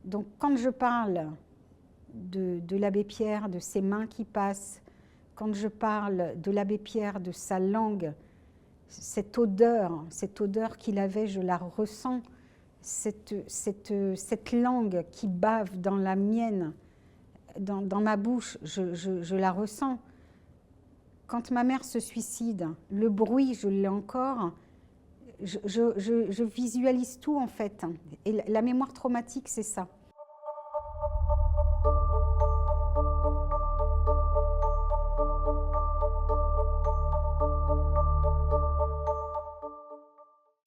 Donc quand je parle de l'abbé Pierre, de ses mains qui passent, quand je parle de l'abbé Pierre, de sa langue, cette odeur qu'il avait, je la ressens, cette langue qui bave dans la mienne, dans ma bouche, je la ressens. Quand ma mère se suicide, le bruit, je l'ai encore, je visualise tout en fait. Et la mémoire traumatique, c'est ça.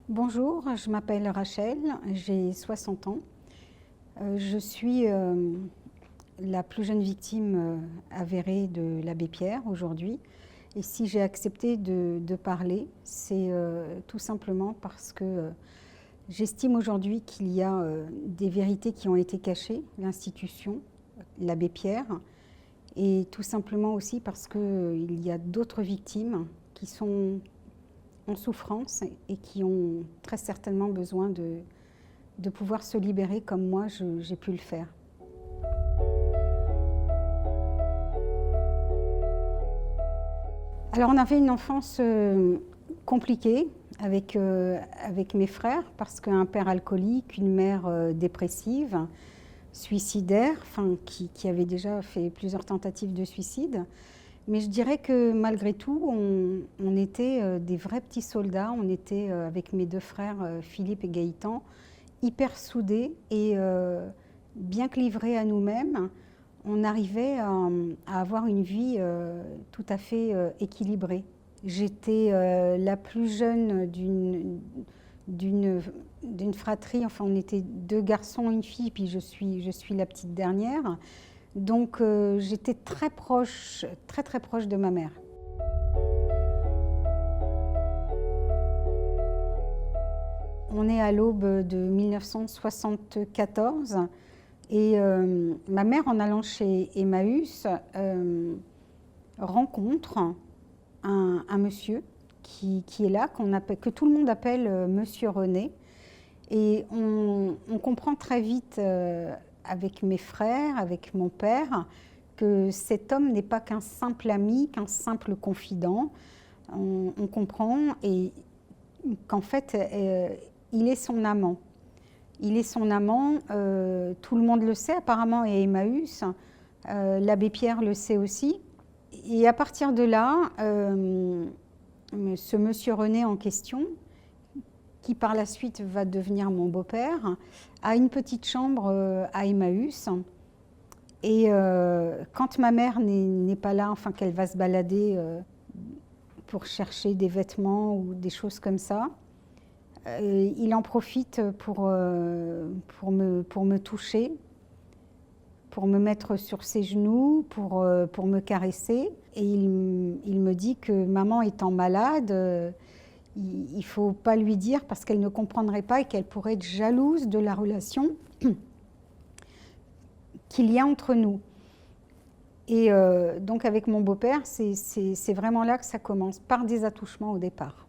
Bonjour, je m'appelle Rachel, j'ai 60 ans. Je suis la plus jeune victime avérée de l'abbé Pierre aujourd'hui. Et si j'ai accepté de parler, c'est tout simplement parce que j'estime aujourd'hui qu'il y a des vérités qui ont été cachées, l'institution, l'abbé Pierre, et tout simplement aussi parce qu'il y a d'autres victimes qui sont en souffrance et qui ont très certainement besoin de pouvoir se libérer comme moi j'ai pu le faire. Alors on avait une enfance compliquée avec mes frères parce qu'un père alcoolique, une mère dépressive, suicidaire, qui avait déjà fait plusieurs tentatives de suicide. Mais je dirais que malgré tout, on était des vrais petits soldats. On était avec mes deux frères, Philippe et Gaëtan, hyper soudés et bien que livrés à nous-mêmes, on arrivait à avoir une vie tout à fait équilibrée. J'étais la plus jeune d'une fratrie, enfin on était deux garçons, une fille, puis je suis la petite dernière. Donc j'étais très proche de ma mère. On est à l'aube de 1974 et ma mère, en allant chez Emmaüs, rencontre un monsieur qui est là, que tout le monde appelle Monsieur René. Et on comprend très vite avec mes frères, avec mon père, que cet homme n'est pas qu'un simple ami, qu'un simple confident. On comprend et qu'en fait, il est son amant. Il est son amant, tout le monde le sait apparemment, et Emmaüs, l'abbé Pierre le sait aussi. Et à partir de là, ce monsieur René en question, qui par la suite va devenir mon beau-père, a une petite chambre à Emmaüs. Et quand ma mère n'est pas là, enfin qu'elle va se balader pour chercher des vêtements ou des choses comme ça, il en profite pour me toucher, pour me mettre sur ses genoux, pour me caresser. Et il me dit que maman étant malade, il ne faut pas lui dire parce qu'elle ne comprendrait pas et qu'elle pourrait être jalouse de la relation qu'il y a entre nous. Et donc avec mon beau-père, c'est vraiment là que ça commence, par des attouchements au départ.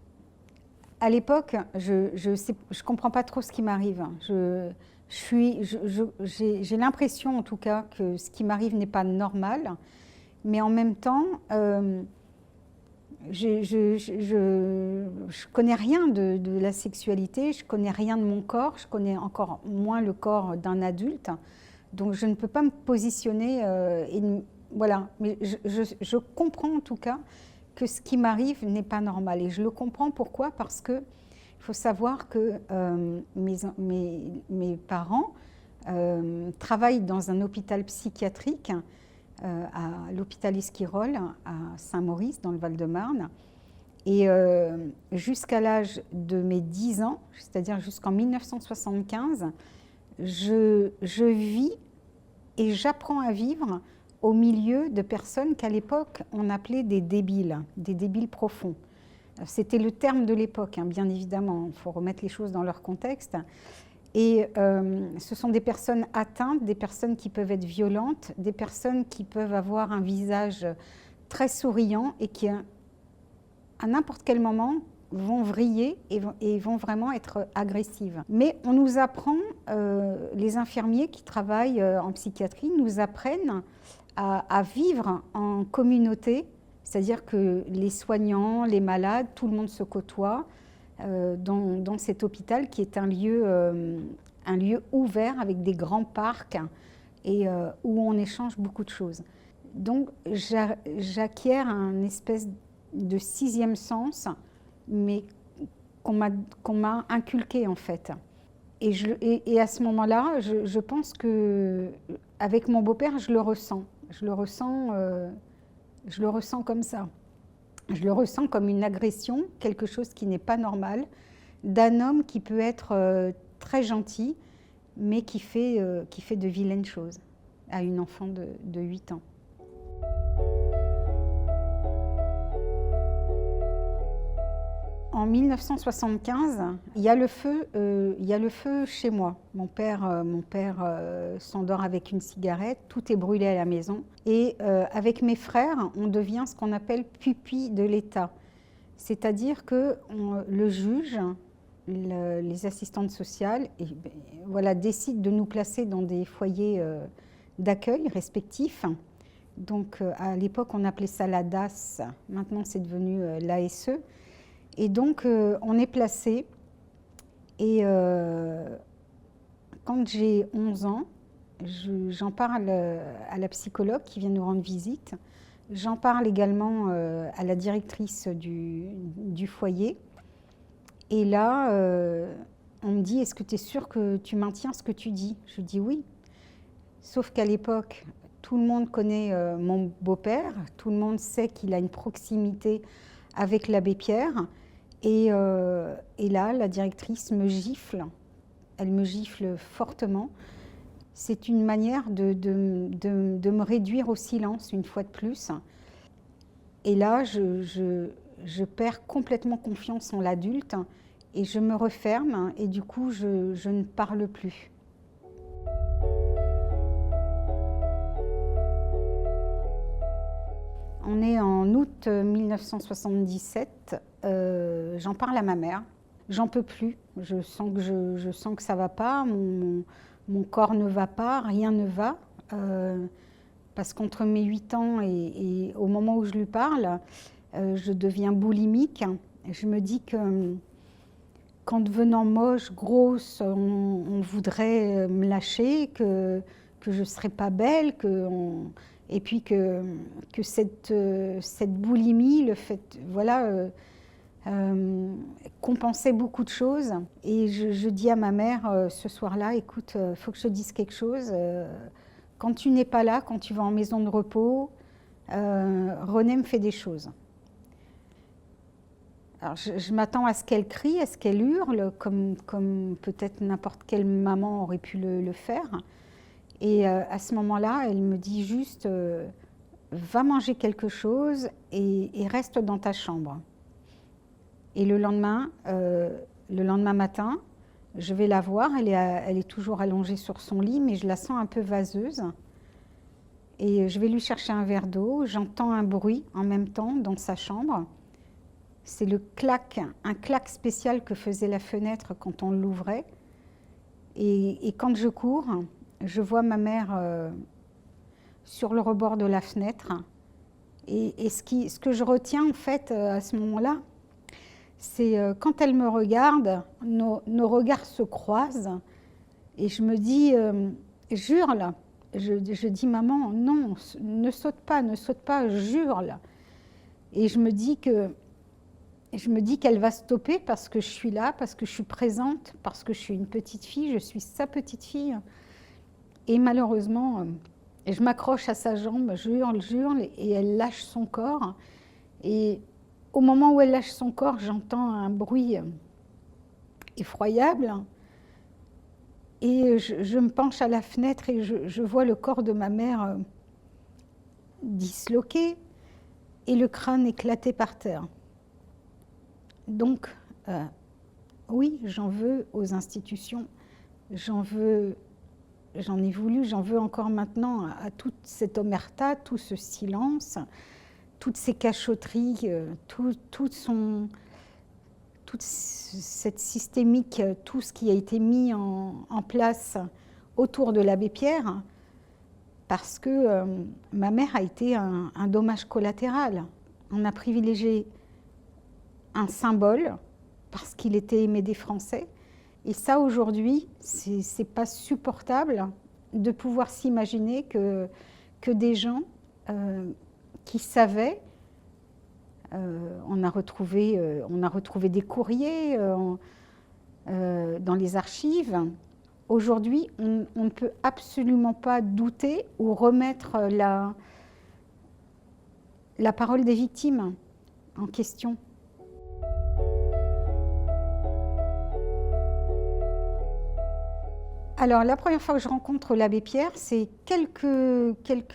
À l'époque, je ne comprends pas trop ce qui m'arrive. J'ai l'impression en tout cas que ce qui m'arrive n'est pas normal, mais en même temps, je connais rien de la sexualité, je connais rien de mon corps, je connais encore moins le corps d'un adulte, donc je ne peux pas me positionner. Voilà, mais je comprends en tout cas que ce qui m'arrive n'est pas normal. Et je le comprends pourquoi? Parce qu'il faut savoir que mes parents travaillent dans un hôpital psychiatrique à l'hôpital Esquirol, à Saint-Maurice, dans le Val-de-Marne. Et jusqu'à l'âge de mes 10 ans, c'est-à-dire jusqu'en 1975, je vis et j'apprends à vivre au milieu de personnes qu'à l'époque on appelait des débiles profonds. C'était le terme de l'époque, hein, bien évidemment, il faut remettre les choses dans leur contexte. Et ce sont des personnes atteintes, des personnes qui peuvent être violentes, des personnes qui peuvent avoir un visage très souriant et qui, à n'importe quel moment, vont vriller et vont vraiment être agressives. Mais on nous apprend, les infirmiers qui travaillent en psychiatrie nous apprennent à vivre en communauté, c'est-à-dire que les soignants, les malades, tout le monde se côtoie dans cet hôpital qui est un lieu ouvert avec des grands parcs et où on échange beaucoup de choses. Donc j'acquiers un espèce de sixième sens, mais qu'on m'a inculqué en fait. Et à ce moment-là, je pense qu'avec mon beau-père, je le ressens. Je le ressens comme ça. Je le ressens comme une agression, quelque chose qui n'est pas normal, d'un homme qui peut être très gentil, mais qui fait de vilaines choses à une enfant de 8 ans. En 1975, il y a le feu chez moi. Mon père s'endort avec une cigarette, tout est brûlé à la maison. Et avec mes frères, on devient ce qu'on appelle pupille de l'État. C'est-à-dire que le juge, les assistantes sociales, voilà, décident de nous placer dans des foyers d'accueil respectifs. Donc à l'époque, on appelait ça la DAS, maintenant c'est devenu l'ASE. Et donc, on est placé. Et quand j'ai 11 ans, j'en parle à la psychologue qui vient nous rendre visite. J'en parle également à la directrice du foyer. Et là, on me dit, est-ce que tu es sûre que tu maintiens ce que tu dis? Je dis oui. Sauf qu'à l'époque, tout le monde connaît mon beau-père. Tout le monde sait qu'il a une proximité avec l'abbé Pierre. Et là, la directrice me gifle, elle me gifle fortement. C'est une manière de me réduire au silence une fois de plus. Et là, je perds complètement confiance en l'adulte et je me referme et du coup, je ne parle plus. On est en août 1977, j'en parle à ma mère, j'en peux plus, je sens que ça ne va pas, mon corps ne va pas, rien ne va, parce qu'entre mes 8 ans et au moment où je lui parle, je deviens boulimique. Je me dis que qu'en devenant moche, grosse, on voudrait me lâcher, que je ne serais pas belle, et puis que cette boulimie, le fait, voilà, compensait beaucoup de choses. Et je dis à ma mère ce soir-là, écoute, il faut que je te dise quelque chose. Quand tu n'es pas là, quand tu vas en maison de repos, René me fait des choses. Alors je m'attends à ce qu'elle crie, à ce qu'elle hurle, comme peut-être n'importe quelle maman aurait pu le faire. Et à ce moment-là, elle me dit juste va manger quelque chose et reste dans ta chambre. Et le lendemain matin, je vais la voir, elle est toujours allongée sur son lit, mais je la sens un peu vaseuse. Et je vais lui chercher un verre d'eau, j'entends un bruit en même temps dans sa chambre. C'est un clac spécial que faisait la fenêtre quand on l'ouvrait. Et quand je cours, je vois ma mère sur le rebord de la fenêtre. Et ce que je retiens en fait à ce moment-là, c'est quand elle me regarde, nos regards se croisent. Et je me dis, jure-le. Je dis, maman, non, ne saute pas, jure-le. Et je me dis qu'elle va stopper parce que je suis là, parce que je suis présente, parce que je suis une petite fille, je suis sa petite fille. Et malheureusement, je m'accroche à sa jambe, je hurle, et elle lâche son corps. Et au moment où elle lâche son corps, j'entends un bruit effroyable. Et je me penche à la fenêtre et je vois le corps de ma mère disloqué et le crâne éclaté par terre. Donc, oui, j'en veux aux institutions, j'en ai voulu, j'en veux encore maintenant à toute cette omerta, tout ce silence, toutes ces cachotteries, toute cette systémique, tout ce qui a été mis en place autour de l'abbé Pierre, parce que ma mère a été un dommage collatéral. On a privilégié un symbole parce qu'il était aimé des Français. Et ça, aujourd'hui, c'est pas supportable de pouvoir s'imaginer que des gens qui savaient, on a retrouvé des courriers dans les archives. Aujourd'hui, on ne peut absolument pas douter ou remettre la parole des victimes en question. Alors, la première fois que je rencontre l'abbé Pierre, c'est quelques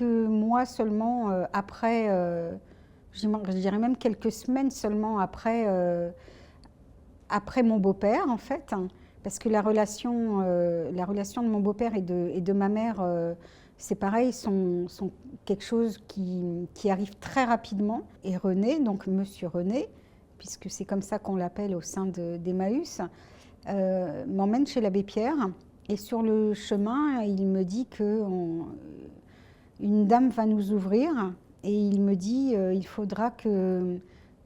mois seulement après, je dirais même quelques semaines seulement après mon beau-père, en fait, parce que la relation de mon beau-père et de ma mère, c'est pareil, sont quelque chose qui arrive très rapidement. Et René, donc Monsieur René, puisque c'est comme ça qu'on l'appelle au sein d'Emmaüs, m'emmène chez l'abbé Pierre. Et sur le chemin, il me dit qu'une dame va nous ouvrir et il me dit il faudra que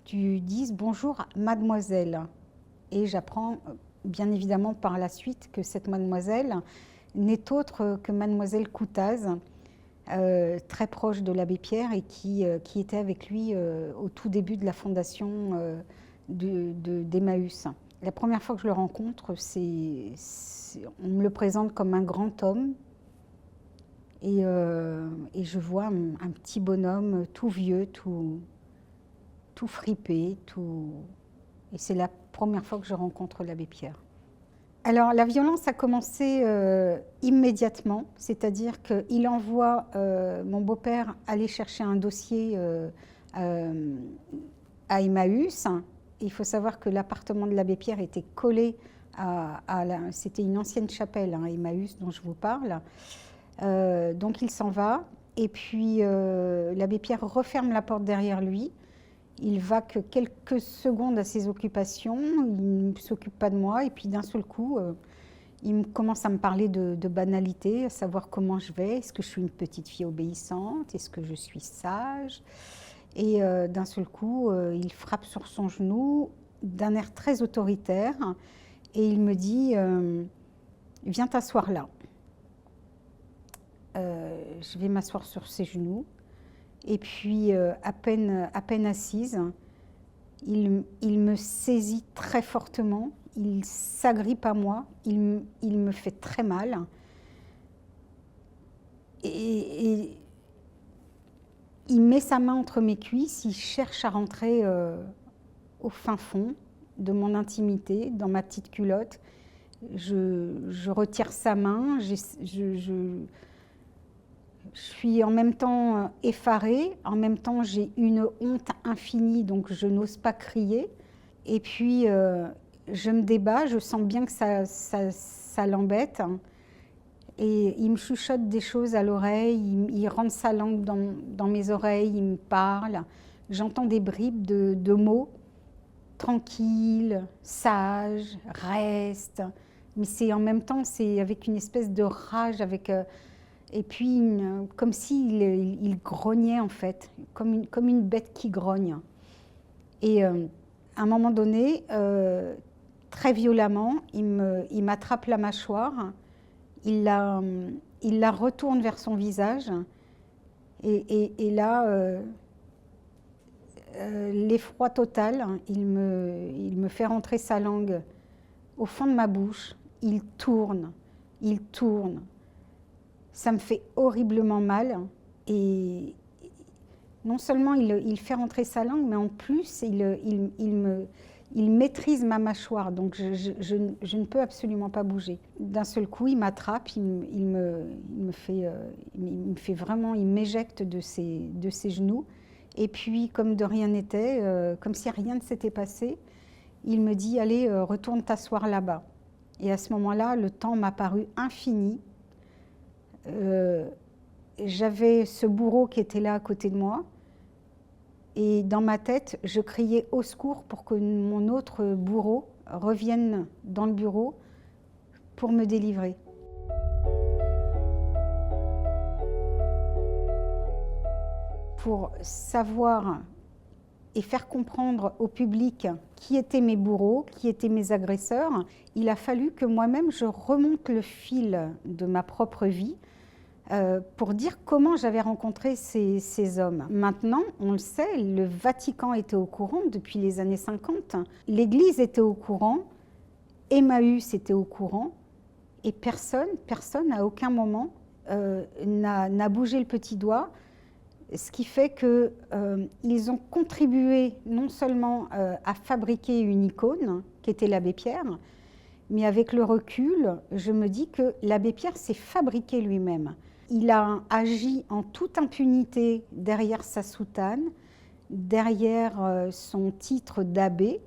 tu dises bonjour mademoiselle. Et j'apprends bien évidemment par la suite que cette mademoiselle n'est autre que mademoiselle Coutaz, très proche de l'abbé Pierre et qui était avec lui au tout début de la fondation d'Emmaüs. La première fois que je le rencontre, on me le présente comme un grand homme et je vois un petit bonhomme tout vieux, tout fripé, et c'est la première fois que je rencontre l'abbé Pierre. Alors la violence a commencé immédiatement, c'est-à-dire qu'il envoie mon beau-père aller chercher un dossier à Emmaüs. Il faut savoir que l'appartement de l'abbé Pierre était collé c'était une ancienne chapelle, hein, Emmaüs dont je vous parle. Donc il s'en va et puis l'abbé Pierre referme la porte derrière lui. Il va que quelques secondes à ses occupations, il ne s'occupe pas de moi et puis d'un seul coup, il commence à me parler de banalités, à savoir comment je vais, est-ce que je suis une petite fille obéissante, est-ce que je suis sage. Et d'un seul coup, il frappe sur son genou d'un air très autoritaire et il me dit « Viens t'asseoir là ». Je vais m'asseoir sur ses genoux et puis à peine assise, il me saisit très fortement, il s'agrippe à moi, il me fait très mal et il met sa main entre mes cuisses, il cherche à rentrer au fin fond de mon intimité, dans ma petite culotte. Je retire sa main, je suis en même temps effarée, en même temps j'ai une honte infinie, donc je n'ose pas crier. Et puis je me débat, je sens bien que ça l'embête. Et il me chuchote des choses à l'oreille, il rentre sa langue dans mes oreilles, il me parle. J'entends des bribes de mots, tranquille, sage, reste. Mais c'est en même temps, c'est avec une espèce de rage, et puis comme s'il grognait en fait, comme une bête qui grogne. Et à un moment donné, très violemment, il m'attrape la mâchoire. Il la retourne vers son visage et là, l'effroi total, il me fait rentrer sa langue au fond de ma bouche. Il tourne. Ça me fait horriblement mal et non seulement il fait rentrer sa langue, mais en plus il maîtrise ma mâchoire, donc je ne peux absolument pas bouger. D'un seul coup, il m'attrape, il me fait vraiment, il m'éjecte de ses genoux. Et puis, comme de rien n'était, comme si rien ne s'était passé, il me dit « Allez, retourne t'asseoir là-bas ». Et à ce moment-là, le temps m'a paru infini. J'avais ce bourreau qui était là à côté de moi. Et dans ma tête, je criais au secours pour que mon autre bourreau revienne dans le bureau pour me délivrer. Pour savoir et faire comprendre au public qui étaient mes bourreaux, qui étaient mes agresseurs, il a fallu que moi-même je remonte le fil de ma propre vie pour dire comment j'avais rencontré ces hommes. Maintenant, on le sait, le Vatican était au courant depuis les années 50, l'Église était au courant, Emmaüs était au courant, et personne à aucun moment n'a bougé le petit doigt, ce qui fait qu'ils ont contribué non seulement à fabriquer une icône, qui était l'abbé Pierre, mais avec le recul, je me dis que l'abbé Pierre s'est fabriqué lui-même. Il a agi en toute impunité derrière sa soutane, derrière son titre d'abbé.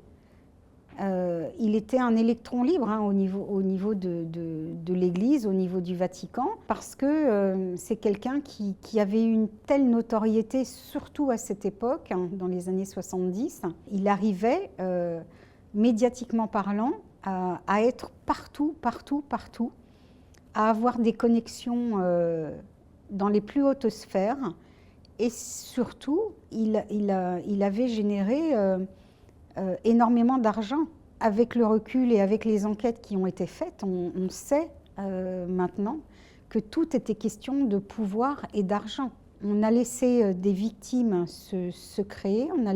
Il était un électron libre au niveau de l'Église, au niveau du Vatican, parce que c'est quelqu'un qui avait une telle notoriété, surtout à cette époque, dans les années 70. Il arrivait, médiatiquement parlant, à être partout, à avoir des connexions dans les plus hautes sphères. Et surtout, il avait généré énormément d'argent. Avec le recul et avec les enquêtes qui ont été faites, on sait maintenant que tout était question de pouvoir et d'argent. On a laissé des victimes se créer, on a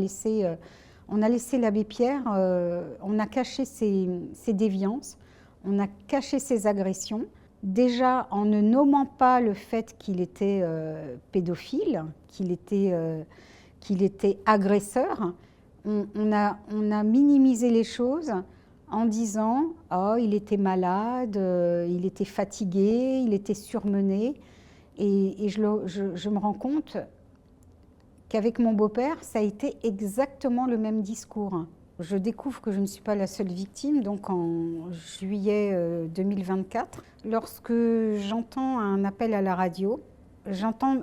laissé l'abbé Pierre, on a caché ses déviances, on a caché ses agressions. Déjà en ne nommant pas le fait qu'il était pédophile, qu'il était agresseur, on a minimisé les choses en disant « Oh, il était malade, il était fatigué, il était surmené ». Et je me rends compte qu'avec mon beau-père, ça a été exactement le même discours. Je découvre que je ne suis pas la seule victime, donc en juillet 2024, lorsque j'entends un appel à la radio, j'entends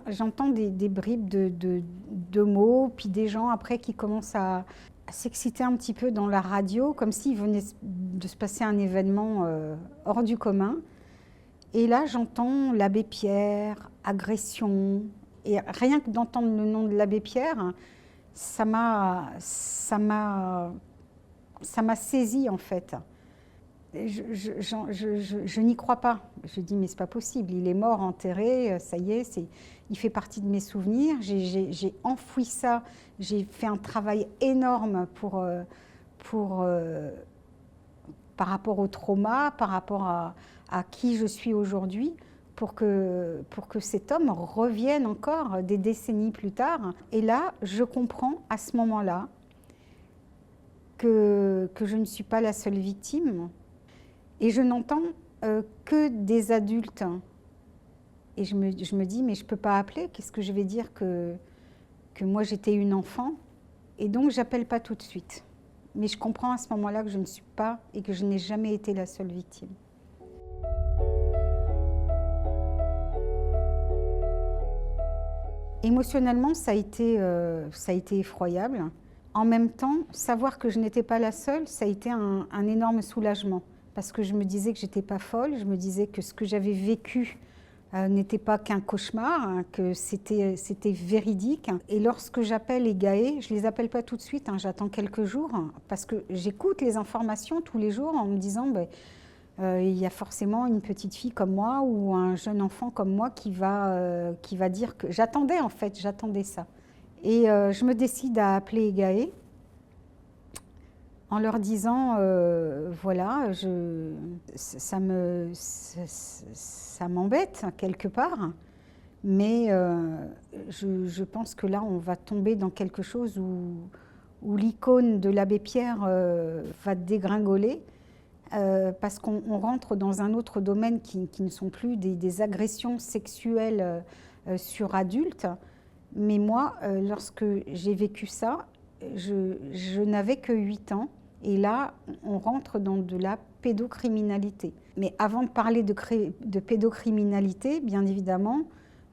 des bribes de mots, puis des gens après qui commencent à s'exciter un petit peu dans la radio, comme s'il venait de se passer un événement hors du commun. Et là, j'entends l'abbé Pierre, agression, et rien que d'entendre le nom de l'abbé Pierre, ça m'a saisi en fait. Je n'y crois pas. Je dis mais c'est pas possible, il est mort, enterré, ça y est, il fait partie de mes souvenirs. J'ai enfoui ça, j'ai fait un travail énorme par rapport au trauma, par rapport à qui je suis aujourd'hui, pour que cet homme revienne encore des décennies plus tard. Et là, je comprends à ce moment-là que je ne suis pas la seule victime. Et je n'entends que des adultes. Et je me dis, mais je ne peux pas appeler, qu'est-ce que je vais dire que moi j'étais une enfant? Et donc j'appelle pas tout de suite. Mais je comprends à ce moment-là que je ne suis pas et que je n'ai jamais été la seule victime. Émotionnellement, ça a été effroyable. En même temps, savoir que je n'étais pas la seule, ça a été un énorme soulagement. Parce que je me disais que je n'étais pas folle, je me disais que ce que j'avais vécu n'était pas qu'un cauchemar, que c'était véridique. Et lorsque j'appelle Egaé, je ne les appelle pas tout de suite, j'attends quelques jours, parce que j'écoute les informations tous les jours en me disant il y a forcément une petite fille comme moi ou un jeune enfant comme moi qui va dire que... J'attendais ça. Et je me décide à appeler Egaé en leur disant, voilà, ça m'embête quelque part, mais je pense que là, on va tomber dans quelque chose où l'icône de l'abbé Pierre va dégringoler, parce qu'on rentre dans un autre domaine qui ne sont plus des agressions sexuelles sur adultes. Mais moi, lorsque j'ai vécu ça, je n'avais que 8 ans. Et là, on rentre dans de la pédocriminalité. Mais avant de parler de pédocriminalité, bien évidemment,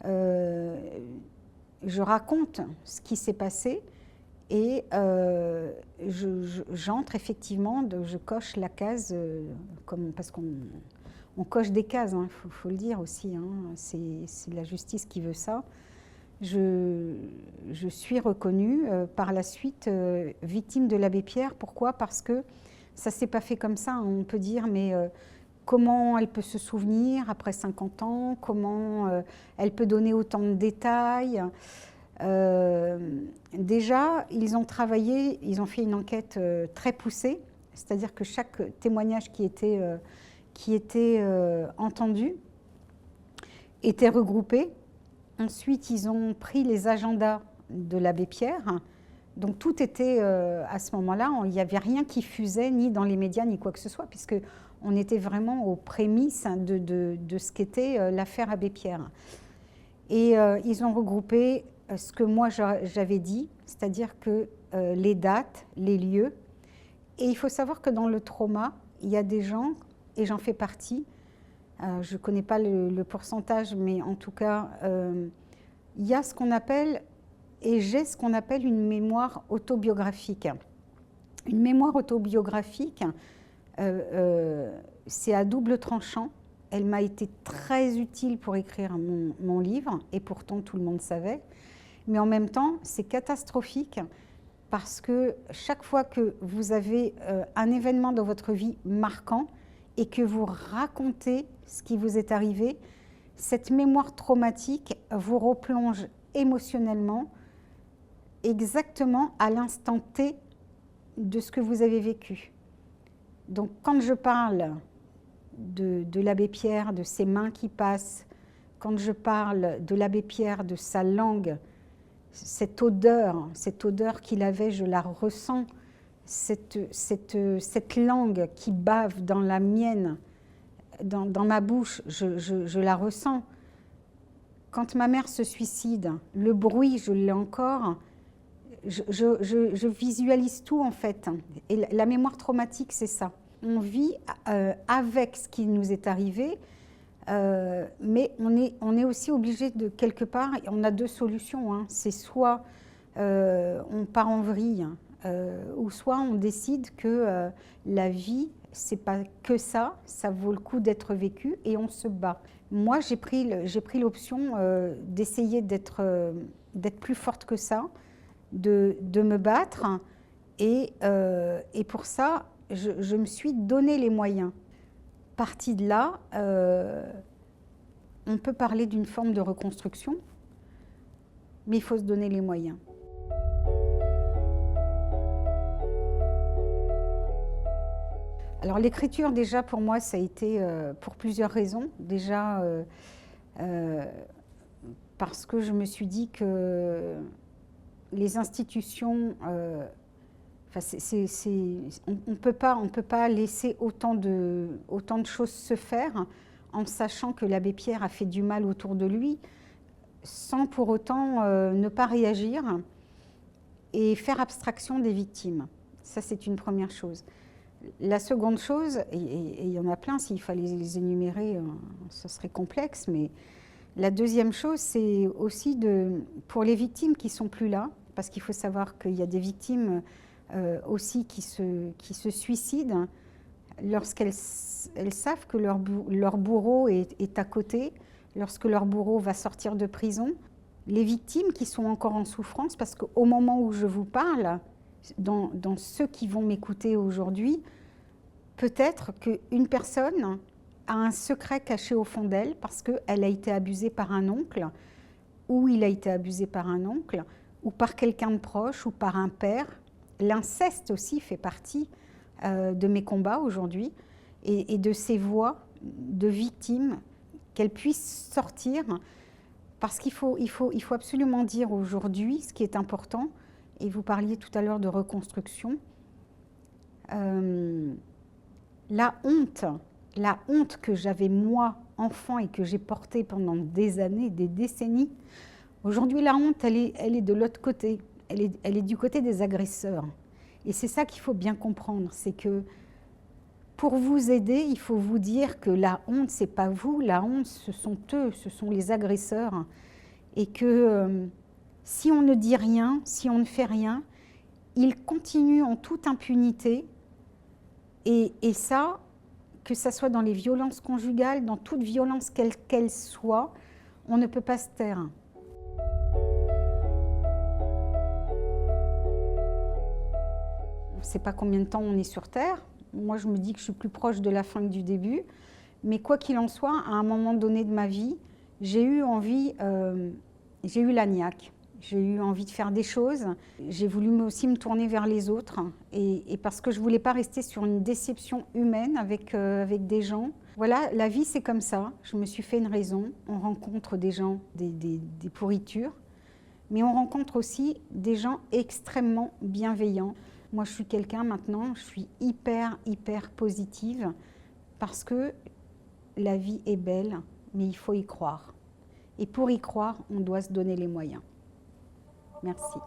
je raconte ce qui s'est passé. Et j'entre effectivement, je coche la case, parce qu'on coche des cases, hein, faut le dire aussi, hein, c'est la justice qui veut ça. Je suis reconnue par la suite victime de l'abbé Pierre. Pourquoi? Parce que ça ne s'est pas fait comme ça, hein. On peut dire, mais comment elle peut se souvenir après 50 ans? Comment elle peut donner autant de détails? Déjà, ils ont travaillé, ils ont fait une enquête très poussée, c'est-à-dire que chaque témoignage qui était entendu était regroupé. Ensuite, ils ont pris les agendas de l'abbé Pierre. Donc tout était, à ce moment-là, il n'y avait rien qui fusait, ni dans les médias, ni quoi que ce soit, puisqu'on était vraiment aux prémices de ce qu'était l'affaire abbé Pierre. Et ils ont regroupé ce que moi j'avais dit, c'est-à-dire que les dates, les lieux. Et il faut savoir que dans le trauma, il y a des gens, et j'en fais partie, je ne connais pas le pourcentage, mais en tout cas, il y a ce qu'on appelle, et j'ai ce qu'on appelle une mémoire autobiographique. Une mémoire autobiographique, c'est à double tranchant. Elle m'a été très utile pour écrire mon livre, et pourtant tout le monde savait. Mais en même temps, c'est catastrophique parce que chaque fois que vous avez un événement dans votre vie marquant et que vous racontez ce qui vous est arrivé, cette mémoire traumatique vous replonge émotionnellement exactement à l'instant T de ce que vous avez vécu. Donc quand je parle de l'abbé Pierre, de ses mains qui passent, quand je parle de l'abbé Pierre, de sa langue, cette odeur qu'il avait, je la ressens, cette langue qui bave dans la mienne, dans ma bouche, je la ressens. Quand ma mère se suicide, le bruit, je l'ai encore, je visualise tout en fait. Et la mémoire traumatique, c'est ça. On vit avec ce qui nous est arrivé, mais on est aussi obligé de quelque part, on a deux solutions, hein. C'est soit on part en vrille, ou soit on décide que la vie, c'est pas que ça vaut le coup d'être vécu et on se bat. Moi, j'ai pris l'option d'essayer d'être plus forte que ça, de me battre, et pour ça, je me suis donné les moyens. Parti de là, on peut parler d'une forme de reconstruction, mais il faut se donner les moyens. Alors l'écriture, déjà, pour moi, ça a été pour plusieurs raisons. Déjà, parce que je me suis dit que les institutions, on ne peut pas laisser autant de choses se faire en sachant que l'abbé Pierre a fait du mal autour de lui, sans pour autant ne pas réagir et faire abstraction des victimes. Ça, c'est une première chose. La seconde chose, et il y en a plein, s'il fallait les énumérer, ce serait complexe, mais la deuxième chose, c'est aussi pour les victimes qui ne sont plus là, parce qu'il faut savoir qu'il y a des victimes aussi qui se suicident lorsqu'elles savent que leur bourreau est à côté, lorsque leur bourreau va sortir de prison. Les victimes qui sont encore en souffrance, parce qu'au moment où je vous parle, dans ceux qui vont m'écouter aujourd'hui, peut-être qu'une personne a un secret caché au fond d'elle parce qu'elle a été abusée par un oncle, ou il a été abusé par un oncle, ou par quelqu'un de proche, ou par un père. L'inceste aussi fait partie de mes combats aujourd'hui, et de ces voix de victimes, qu'elles puissent sortir, parce qu'il faut absolument dire aujourd'hui ce qui est important. Et vous parliez tout à l'heure de reconstruction. La honte que j'avais moi, enfant, et que j'ai portée pendant des années, des décennies, aujourd'hui la honte, elle est de l'autre côté. Elle est du côté des agresseurs. Et c'est ça qu'il faut bien comprendre, c'est que pour vous aider, il faut vous dire que la honte, ce n'est pas vous, la honte, ce sont eux, ce sont les agresseurs. Et que si on ne dit rien, si on ne fait rien, ils continuent en toute impunité. Et ça, que ça soit dans les violences conjugales, dans toute violence qu'elle soit, on ne peut pas se taire. On ne sait pas combien de temps on est sur Terre. Moi, je me dis que je suis plus proche de la fin que du début. Mais quoi qu'il en soit, à un moment donné de ma vie, j'ai eu la niaque. J'ai eu envie de faire des choses. J'ai voulu aussi me tourner vers les autres. Et parce que je ne voulais pas rester sur une déception humaine avec des gens. Voilà, la vie, c'est comme ça. Je me suis fait une raison. On rencontre des gens, des pourritures. Mais on rencontre aussi des gens extrêmement bienveillants. Moi, je suis quelqu'un maintenant, je suis hyper positive parce que la vie est belle, mais il faut y croire. Et pour y croire, on doit se donner les moyens. Merci.